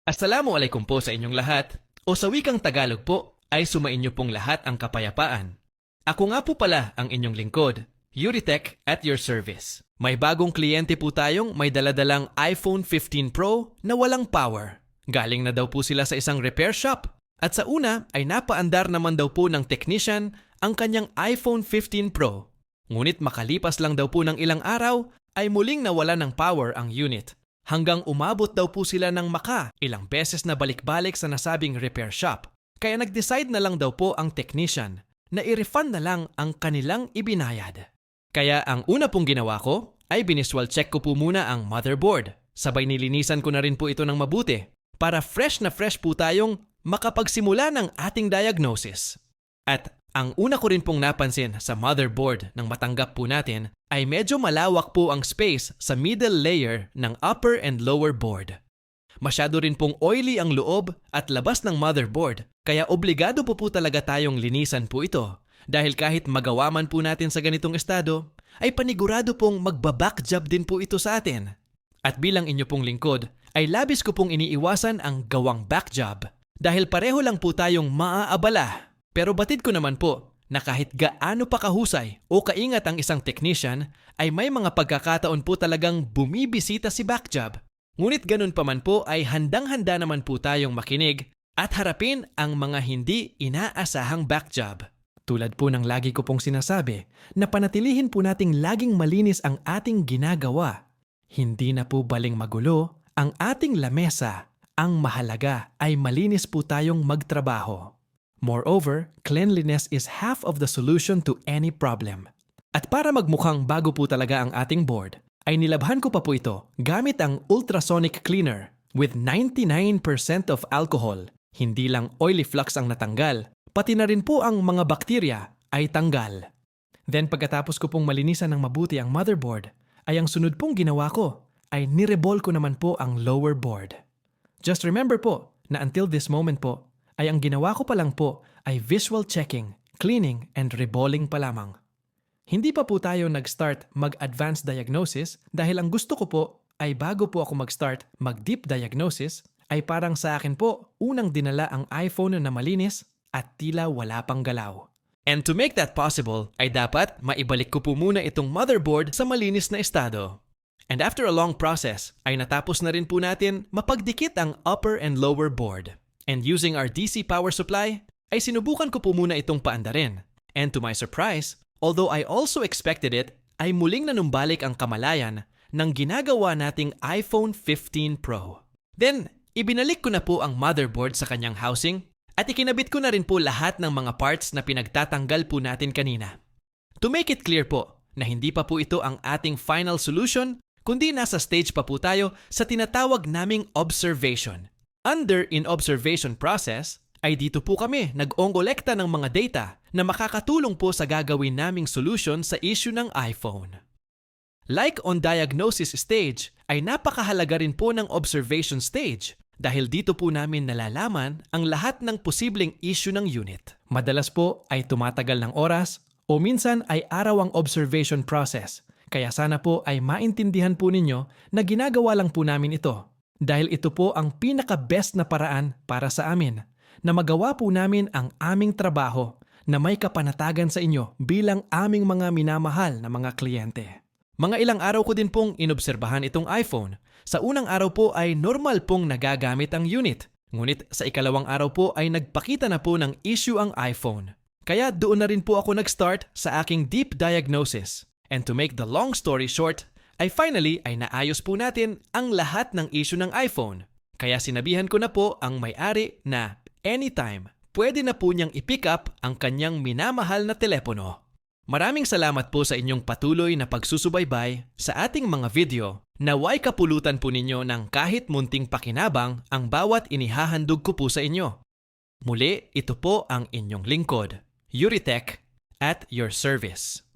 Assalamualaikum po sa inyong lahat. O sa wikang Tagalog po, ay sumainyo pong lahat ang kapayapaan. Ako nga po pala ang inyong lingkod, Yuritech at your service. May bagong kliyente po tayong may daladalang iPhone 15 Pro na walang power. Galing na daw po sila sa isang repair shop. At sa una ay napaandar naman daw po ng technician ang kanyang iPhone 15 Pro. Ngunit makalipas lang daw po ng ilang araw ay muling nawala ng power ang unit. Hanggang umabot daw po sila ng ilang beses na balik-balik sa nasabing repair shop. Kaya nag-decide na lang daw po ang technician na i-refund na lang ang kanilang ibinayad. Kaya ang una pong ginawa ko ay biniswal check ko po muna ang motherboard. Sabay nilinisan ko na rin po ito ng mabuti para fresh na fresh po tayong makapagsimula ng ating diagnosis. At ang una ko rin pong napansin sa motherboard ng matanggap po natin ay medyo malawak po ang space sa middle layer ng upper and lower board. Masyado rin pong oily ang loob at labas ng motherboard kaya obligado po talaga tayong linisan po ito dahil kahit magawa man po natin sa ganitong estado ay panigurado pong magbaback job din po ito sa atin. At bilang inyo pong lingkod ay labis ko pong iniiwasan ang gawang back job dahil pareho lang po tayong maaabala. Pero batid ko naman po na kahit gaano pa kahusay o kaingat ang isang technician ay may mga pagkakataon po talagang bumibisita si backjob. Ngunit ganun pa man po ay handang-handa naman po tayong makinig at harapin ang mga hindi inaasahang backjob. Tulad po ng lagi ko pong sinasabi na panatilihin po nating laging malinis ang ating ginagawa. Hindi na po baling magulo ang ating lamesa. Ang mahalaga ay malinis po tayong magtrabaho. Moreover, cleanliness is half of the solution to any problem. At para magmukhang bago po talaga ang ating board, ay nilabhan ko pa po ito gamit ang ultrasonic cleaner with 99% of alcohol. Hindi lang oily flux ang natanggal, pati na rin po ang mga bakterya ay tanggal. Then pagkatapos ko pong malinisan ng mabuti ang motherboard, ay ang sunod pong ginawa ko ay nireball ko naman po ang lower board. Just remember po na until this moment po, ay ang ginawa ko pa lang po ay visual checking, cleaning, and reballing pa lamang. Hindi pa po tayo nag-start mag-advanced diagnosis dahil ang gusto ko po ay bago po ako mag-start mag-deep diagnosis ay parang sa akin po unang dinala ang iPhone na malinis at tila wala pang galaw. And to make that possible ay dapat maibalik ko po muna itong motherboard sa malinis na estado. And after a long process ay natapos na rin po natin mapagdikit ang upper and lower board. And using our DC power supply, ay sinubukan ko po muna itong paandarin. And to my surprise, although I also expected it, ay muling nanumbalik ang kamalayan ng ginagawa nating iPhone 15 Pro. Then, ibinalik ko na po ang motherboard sa kanyang housing at ikinabit ko na rin po lahat ng mga parts na pinagtatanggal po natin kanina. To make it clear po na hindi pa po ito ang ating final solution, kundi nasa stage pa po tayo sa tinatawag naming observation. Under in-observation process, ay dito po kami nag-ongolekta ng mga data na makakatulong po sa gagawin naming solution sa issue ng iPhone. Like on diagnosis stage, ay napakahalaga rin po ng observation stage dahil dito po namin nalalaman ang lahat ng posibleng issue ng unit. Madalas po ay tumatagal ng oras o minsan ay araw ang observation process, kaya sana po ay maintindihan po ninyo na ginagawa lang po namin ito. Dahil ito po ang pinaka-best na paraan para sa amin na magawa po namin ang aming trabaho na may kapanatagan sa inyo bilang aming mga minamahal na mga kliyente. Mga ilang araw ko din pong inobserbahan itong iPhone. Sa unang araw po ay normal pong nagagamit ang unit. Ngunit sa ikalawang araw po ay nagpakita na po ng issue ang iPhone. Kaya doon na rin po ako nag-start sa aking deep diagnosis. And to make the long story short, ay finally ay naayos po natin ang lahat ng issue ng iPhone. Kaya sinabihan ko na po ang may-ari na anytime pwede na po niyang i-pick up ang kanyang minamahal na telepono. Maraming salamat po sa inyong patuloy na pagsusubaybay sa ating mga video. Naway kapulutan po ninyo ng kahit munting pakinabang ang bawat inihahandog ko po sa inyo. Muli, ito po ang inyong lingkod, Yuritech at your service.